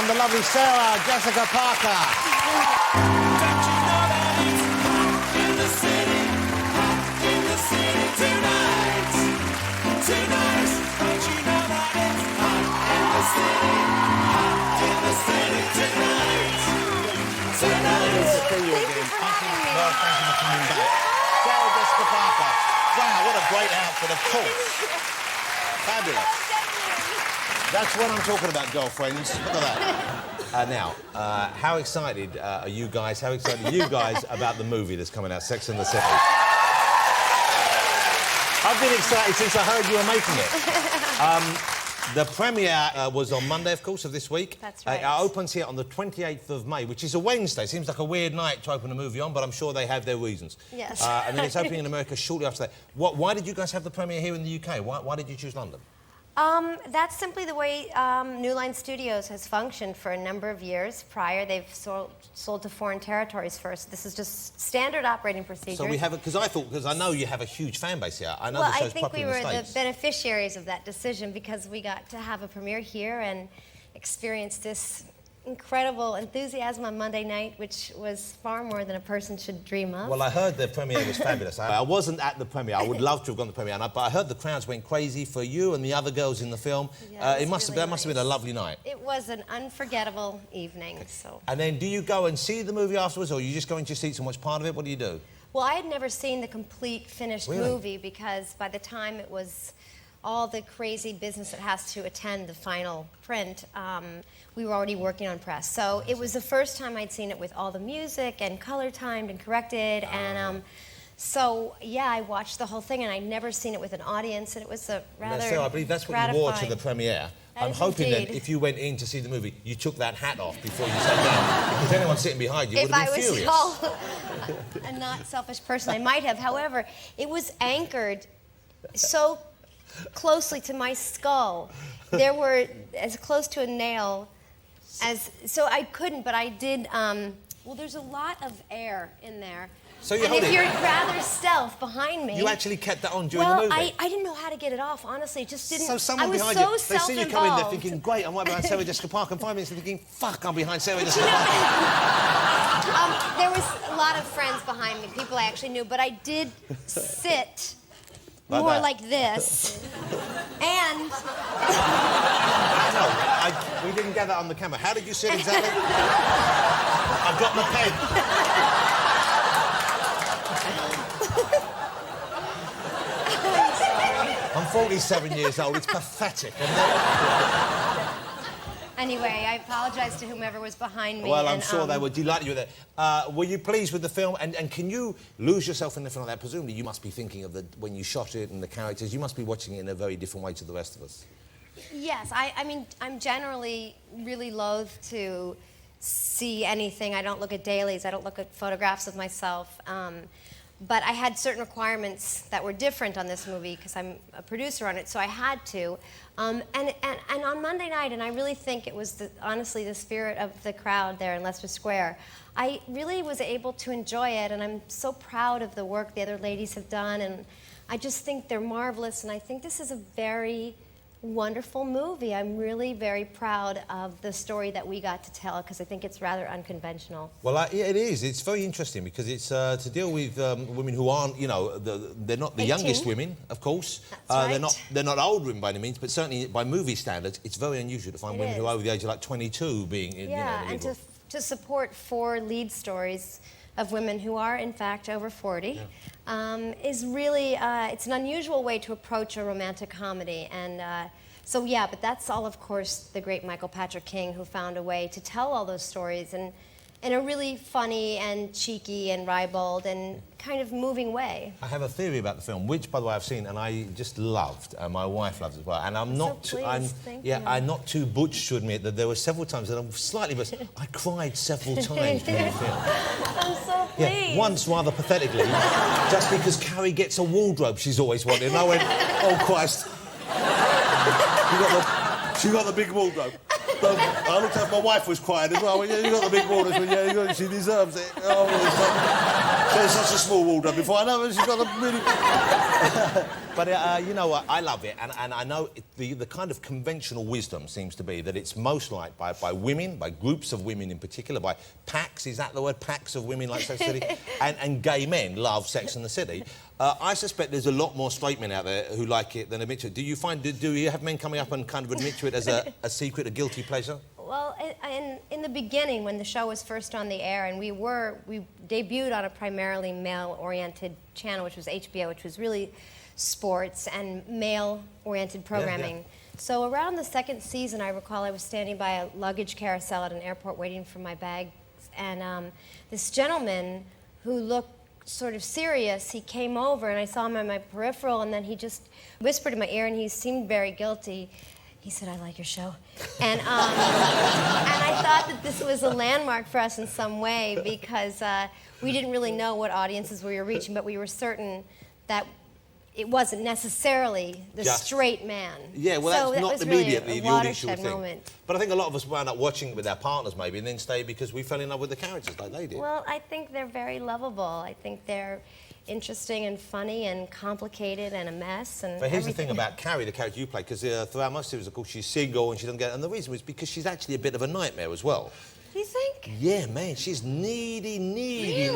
from the lovely Sarah Jessica Parker. Don't you know that it's hot in the city? Hot in the city tonight. Tonight. Don't you know that it's hot in the city? Hot in the city tonight. Tonight. Thank you again. Thank you for coming back. Sarah Jessica Parker. Wow, what a great outfit, of course. Fabulous. That's what I'm talking about, girlfriends. Look at that. Now, how excited are you guys? How excited are you guys about the movie that's coming out, Sex and the City? I've been excited since I heard you were making it. The premiere was on Monday, of course, of this week. That's right. It opens here on the 28th of May, which is a Wednesday. Seems like a weird night to open a movie on, but I'm sure they have their reasons. Yes. And then it's opening in America shortly after that. Why did you guys have the premiere here in the UK? Why did you choose London? That's simply the way New Line Studios has functioned for a number of years. Prior, they've sold to foreign territories first. This is just standard operating procedure. So we have it, because I know you have a huge fan base here. I know well, the show's I think we popular were in the States. the beneficiaries of that decision because we got to have a premiere here and experience this incredible enthusiasm on Monday night, which was far more than a person should dream of. Well, I heard the premiere was fabulous. I wasn't at the premiere. I would love to have gone to the premiere, but I heard the crowds went crazy for you and the other girls in the film. Yeah, that must have been a lovely night. It was an unforgettable evening. So. And then, do you go and see the movie afterwards, or are you just going to your seats and watch part of it? What do you do? Well, I had never seen the complete finished Really? movie because by the time it was all the crazy business that has to attend the final print, we were already working on press. So it was the first time I'd seen it with all the music and color timed and corrected. And so, yeah, I watched the whole thing and I'd never seen it with an audience, and it was a rather So I believe that's what gratifying. you wore to the premiere. That I'm is hoping indeed. that if you went in to see the movie, you took that hat off before you sat down. Because anyone sitting behind you would have been furious. If I was a not selfish person, I might have. However, it was anchored so closely to my skull. There were as close to a nail as... So I couldn't, but I did... well, there's a lot of air in there. So you and hold if it. you're rather stealth behind me... You actually kept that on during well, the movie? I didn't know how to get it off, honestly. It just didn't... So someone I was behind so you, they see you come in there thinking, great, I'm right behind Sarah Jessica Parker, and 5 minutes they're thinking, fuck, I'm behind Sarah Jessica Parker. There was a lot of friends behind me, people I actually knew, but I did sit Like more that. like this. And No, we didn't get that on the camera. How did you sit exactly? I've got my pen. I'm 47 years old. It's pathetic. anyway, I apologize to whomever was behind me. Well, I'm and, sure they were delighted you were there. Were you pleased with the film? And can you lose yourself in the film like that? Presumably you must be thinking of when you shot it and the characters. You must be watching it in a very different way to the rest of us. Yes, I mean, I'm generally really loath to see anything. I don't look at dailies. I don't look at photographs of myself. But I had certain requirements that were different on this movie because I'm a producer on it, so I had to. And on Monday night, and I really think it was, honestly, the spirit of the crowd there in Leicester Square, I really was able to enjoy it, and I'm so proud of the work the other ladies have done, and I just think they're marvelous, and I think this is a very wonderful movie. I'm really very proud of the story that we got to tell because I think it's rather unconventional. Well, yeah, it is. It's very interesting because it's to deal with women who aren't, you know, they're not the 18. youngest women, of course. That's right. They're not old women by any means, but certainly by movie standards, it's very unusual to find women who are over the age of like 22 being in. Yeah, you know, and to support 4 lead stories of women who are, in fact, over 40, is really, it's an unusual way to approach a romantic comedy. And so, yeah, but that's all, of course, the great Michael Patrick King, who found a way to tell all those stories in a really funny and cheeky and ribald and kind of moving way. I have a theory about the film, which, by the way, I've seen and I just loved. My wife loves it as well. And I'm not, I'm not too butch to admit that there were several times that I'm slightly, but I cried several times during the film. I'm so pleased. Yeah, once rather pathetically, just because Carrie gets a wardrobe she's always wanted, and I went, oh Christ, she got the big wardrobe. So I looked at my wife was crying as well. I went, yeah, you got the big wardrobe. Yeah, she deserves it. Oh, well, it's such a small wardrobe before I know it. She's got a really. But you know what? I love it, and I know the kind of conventional wisdom seems to be that it's most liked by women, by groups of women in particular, by packs, is that the word? Packs of women like Sex and the City? And gay men love Sex and the City. I suspect there's a lot more straight men out there who like it than admit to it. Do you have men coming up and kind of admit to it as a secret, a guilty pleasure? Well, in the beginning, when the show was first on the air, and we debuted on a primarily male-oriented channel, which was HBO, which was really sports and male-oriented programming. Yeah. So around the second season, I recall I was standing by a luggage carousel at an airport waiting for my bags, and this gentleman who looked sort of serious, he came over, and I saw him on my peripheral, and then he just whispered in my ear, and he seemed very guilty. He said, "I like your show." And I thought that this was a landmark for us in some way, because we didn't really know what audiences we were reaching, but we were certain that it wasn't necessarily the straight man. Yeah, well, so that's not was really immediately the audience you would think. Moment. But I think a lot of us wound up watching it with our partners, maybe, and then stayed because we fell in love with the characters like they did. Well, I think they're very lovable. I think they're interesting and funny and complicated and a mess and But here's everything. the thing about Carrie, the character you play, because throughout most series, of course, she's single and she doesn't get... And the reason was because she's actually a bit of a nightmare as well. You think? Yeah, man, she's needy, Really?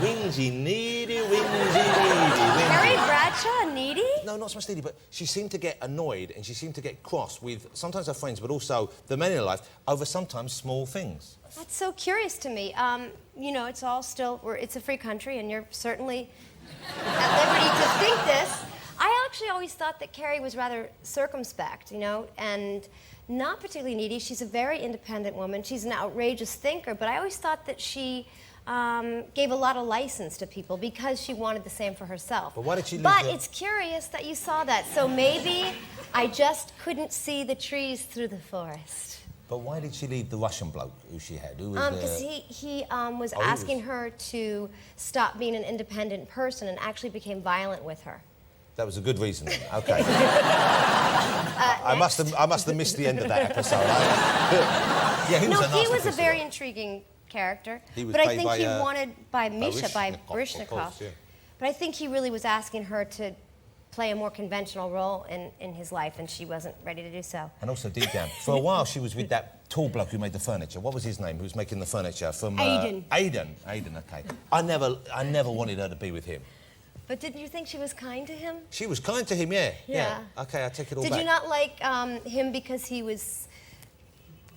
wingy, needy, wingy. Carrie Bradshaw, needy? No, not so much needy, but she seemed to get annoyed and she seemed to get cross with sometimes her friends, but also the men in her life, over sometimes small things. That's so curious to me. You know, it's all still... it's a free country, and you're certainly at liberty to think this. I actually always thought that Carrie was rather circumspect, you know, and not particularly needy. She's a very independent woman. She's an outrageous thinker, but I always thought that she gave a lot of license to people because she wanted the same for herself. But why did she leave But it's curious that you saw that. So maybe I just couldn't see the trees through the forest. But why did she leave the Russian bloke who she had? Because he was asking her to stop being an independent person and actually became violent with her. That was a good reason then. Okay. I must have missed the end of that episode. Yeah, he was a nasty he was a piece of very work. intriguing character. He was but I played think by, he wanted by Misha, by Baryshnikov, of Baryshnikov. course, yeah. But I think he really was asking her to play a more conventional role in his life, and she wasn't ready to do so. And also, deep down, for a while she was with that tall bloke who made the furniture. What was his name? Who was making the furniture from... Aidan. Aidan, okay. I never wanted her to be with him. But didn't you think she was kind to him? She was kind to him, yeah. Yeah. Okay, I take it all Did back. you not like him because he was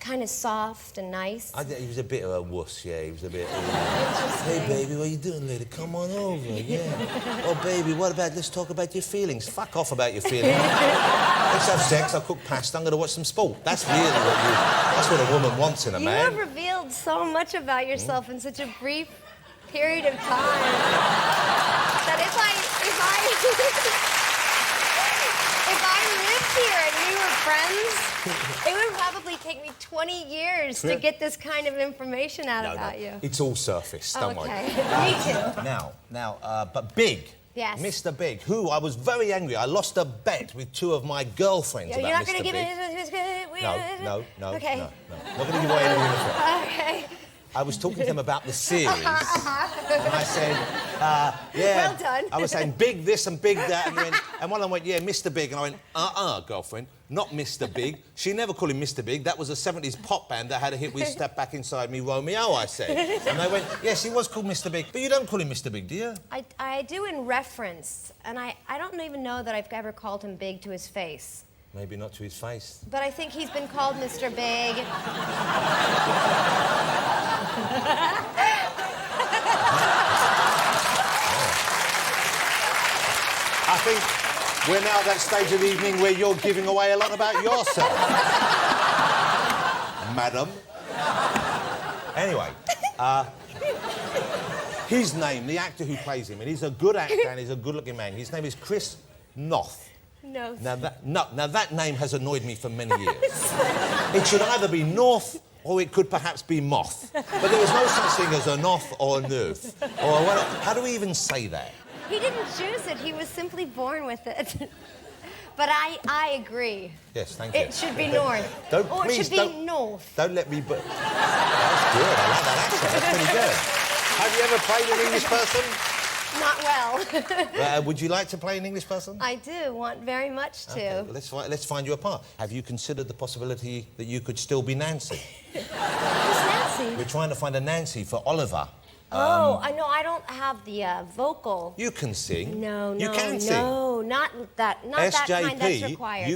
kind of soft and nice? He was a bit of a wuss, yeah. He was a bit... Hey, baby, what you doing later? Come on over, yeah. Oh, baby, what about... Let's talk about your feelings. Fuck off about your feelings. Let's have sex, I'll cook pasta, I'm going to watch some sport. That's really that's what a woman wants in a man. You have revealed so much about yourself in such a brief period of time that if I lived here and we were friends, it would probably take me 20 years to get this kind of information out about you. It's all surface, don't worry. Okay, me too. Now, but Big. Yes. Mr. Big, who I was very angry. I lost a bet with two of my girlfriends You're about not going Mr. to give Big. it... No. Okay. No. Not going to give away anything. Okay. I was talking to them about the series, and I said, yeah. Well done. I was saying big this and big that, and one of them went, yeah, Mr. Big, and I went, girlfriend, not Mr. Big. She never called him Mr. Big. That was a 70s pop band that had a hit with Step Back Inside Me, Romeo, I said. And they went, yes, he was called Mr. Big, but you don't call him Mr. Big, do you? I do in reference, and I don't even know that I've ever called him Big to his face. Maybe not to his face. But I think he's been called Mr. Big. I think we're now at that stage of the evening where you're giving away a lot about yourself. Madam. Anyway, his name, the actor who plays him, and he's a good actor and he's a good-looking man. His name is Chris Noth. No. Now that name has annoyed me for many years. It should either be North or it could perhaps be Moth. But there is no such thing as a Noth or a Nerth. Or how do we even say that? He didn't choose it. He was simply born with it. But I agree. Yes, thank you. It should be North. It should be North. Don't let me... That's good. I like that accent. That's pretty good. Have you ever played an English person? Not well. Would you like to play an English person? I do want very much to. Okay, well, let's find you a part. Have you considered the possibility that you could still be Nancy? Who's Nancy? We're trying to find a Nancy for Oliver. I know. I don't have the vocal. You can sing. No, You can sing. No, not that. Not that kind that's required.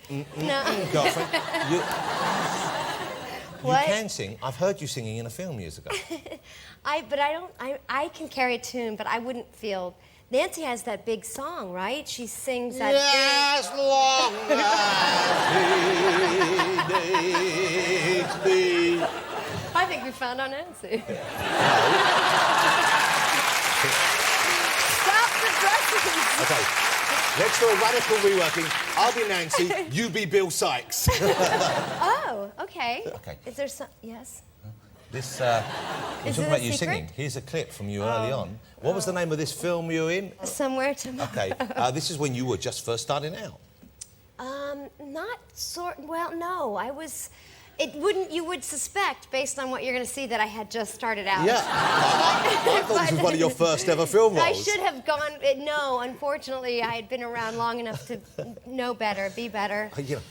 You, No. girlfriend, you What? can sing. I've heard you singing in a film years ago. But I don't. I can carry a tune, but I wouldn't feel. Nancy has that big song, right? She sings that. As long as he dates me. I think we found our Nancy. Stop the dresses. Okay, let's do a radical reworking. I'll be Nancy, you be Bill Sykes. Oh, okay. Okay. Is there some? Yes. This, Is we're it talking a about you secret? singing. Here's a clip from you early on. What was the name of this film you were in? Somewhere tomorrow. Okay, this is when you were just first starting out. Not sort. Well, no. I was. It wouldn't. You would suspect, based on what you're going to see, that I had just started out. Yeah. I thought this was one of your first ever film roles. I should have gone. No, unfortunately, I had been around long enough to know better, be better. You know,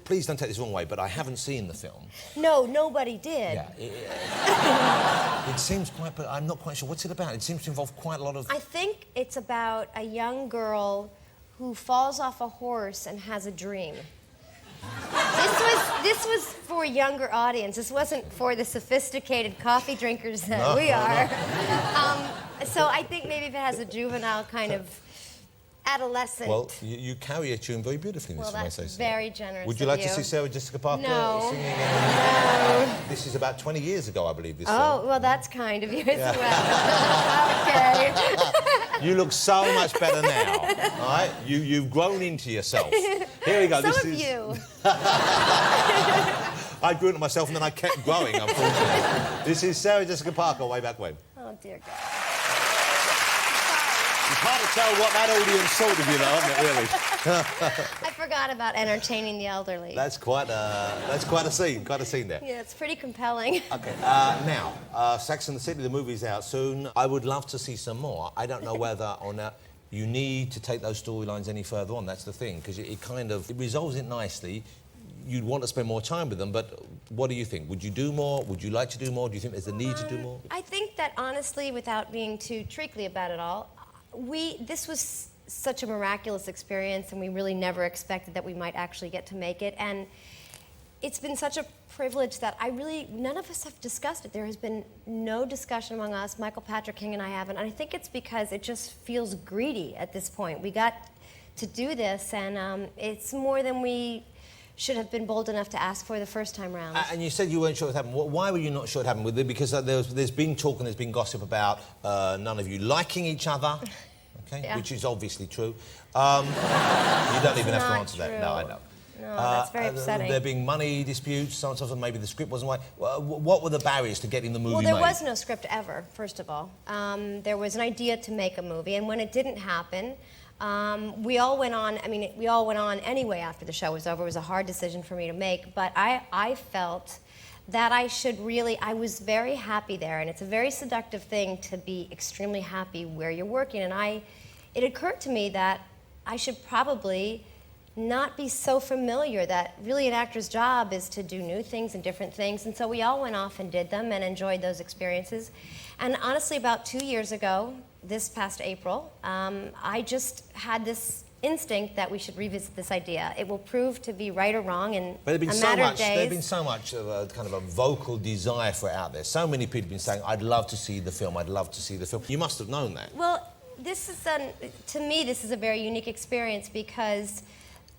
please don't take this the wrong way, but I haven't seen the film. No, nobody did. Yeah. It seems quite, but I'm not quite sure. What's it about? It seems to involve quite a lot of... I think it's about a young girl who falls off a horse and has a dream. This was for a younger audience. This wasn't for the sophisticated coffee drinkers that we are. So I think maybe if it has a juvenile kind of adolescent. Well, you carry a tune very beautifully, Well, Mr. May that's say so. very generous. Would you of like to see Sarah Jessica Parker No. singing? No. This is about 20 years ago, I believe, this Oh, song. well, that's kind of you as well. Okay. You look so much better now, all right? You've grown into yourself. Here we go. Some this of is... you. I grew into myself and then I kept growing, unfortunately. This is Sarah Jessica Parker, Way Back When. Oh, dear God. You can't tell what that audience thought of you, though, isn't it, really? I forgot about entertaining the elderly. That's quite a scene there. Yeah, it's pretty compelling. Okay, now, Sex and the City, the movie's out soon. I would love to see some more. I don't know whether or not you need to take those storylines any further on. That's the thing, because it resolves it nicely. You'd want to spend more time with them, but what do you think? Would you do more? Would you like to do more? Do you think there's a need to do more? I think that, honestly, without being too treacly about it all, this was such a miraculous experience, and we really never expected that we might actually get to make it. And it's been such a privilege that none of us have discussed it. There has been no discussion among us. Michael Patrick King and I haven't. And I think it's because it just feels greedy at this point. We got to do this, and it's more than we should have been bold enough to ask for the first time round. And you said you weren't sure it happened. Why were you not sure it happened? Because there's been talk and there's been gossip about none of you liking each other, okay? Yeah. Which is obviously true. You don't even have to answer that. No, I know. No, that's very upsetting. There being money disputes, sometimes maybe the script wasn't right. What were the barriers to getting the movie made? Well, there was no script ever, first of all. There was an idea to make a movie, and when it didn't happen, we all went on anyway after the show was over. It was a hard decision for me to make, but I felt that I was very happy there, and it's a very seductive thing to be extremely happy where you're working, and it occurred to me that I should probably not be so familiar, that really an actor's job is to do new things and different things, and so we all went off and did them and enjoyed those experiences. And honestly, about 2 years ago, this past April, I just had this instinct that we should revisit this idea. It will prove to be right or wrong in a matter of days. There's been so much of a kind of a vocal desire for it out there. So many people have been saying, I'd love to see the film, I'd love to see the film. You must have known that. Well, to me, this is a very unique experience because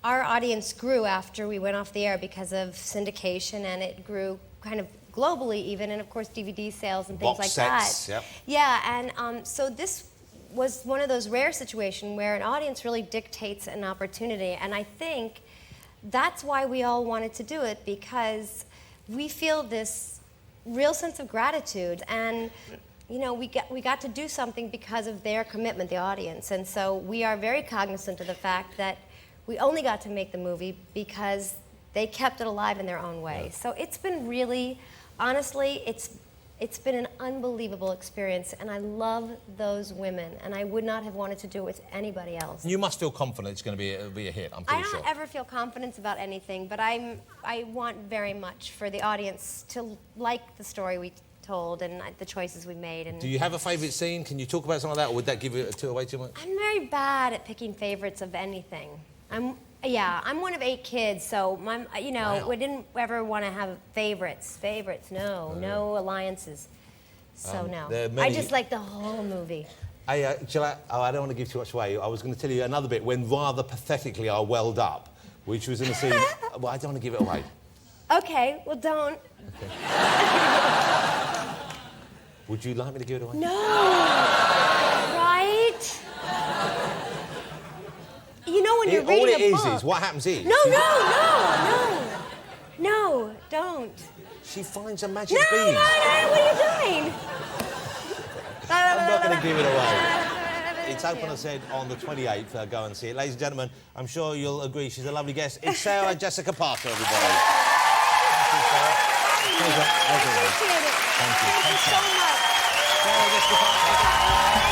our audience grew after we went off the air because of syndication, and it grew kind of globally even, and of course DVD sales and things Box like sets, that. yep. Yeah, and so this was one of those rare situations where an audience really dictates an opportunity, and I think that's why we all wanted to do it, because we feel this real sense of gratitude, and you know, we got to do something because of their commitment, the audience, and so we are very cognizant of the fact that we only got to make the movie because they kept it alive in their own way. So it's been really, honestly, it's It's been an unbelievable experience, and I love those women, and I would not have wanted to do it with anybody else. You must feel confident it's going to be a hit, I'm pretty I sure. don't ever feel confidence about anything, but I want very much for the audience to like the story we told and the choices we made. And Do you have a favourite scene? Can you talk about something like that, or would that give it away too much? I'm very bad at picking favorites of anything. I'm one of 8 kids, so Wow. we didn't ever want to have favorites. No alliances. So no. there are I many- just like the whole movie. I don't want to give too much away. I was going to tell you another bit when rather pathetically I welled up, which was in a scene. Well, I don't want to give it away. Okay, well don't. Would you like me to give it away? No. Right? You know when you're reading all it a book. is what happens is... No, don't. She finds a magic No, bead. what are you doing? I'm not going to give it away. It's open, I said, on the 28th. Go and see it. Ladies and gentlemen, I'm sure you'll agree she's a lovely guest. It's Sarah Jessica Parker, everybody. Thank you, Sarah. Pleasure, as always. Appreciate it. Thank you. Thank you so much. Sarah Jessica Parker.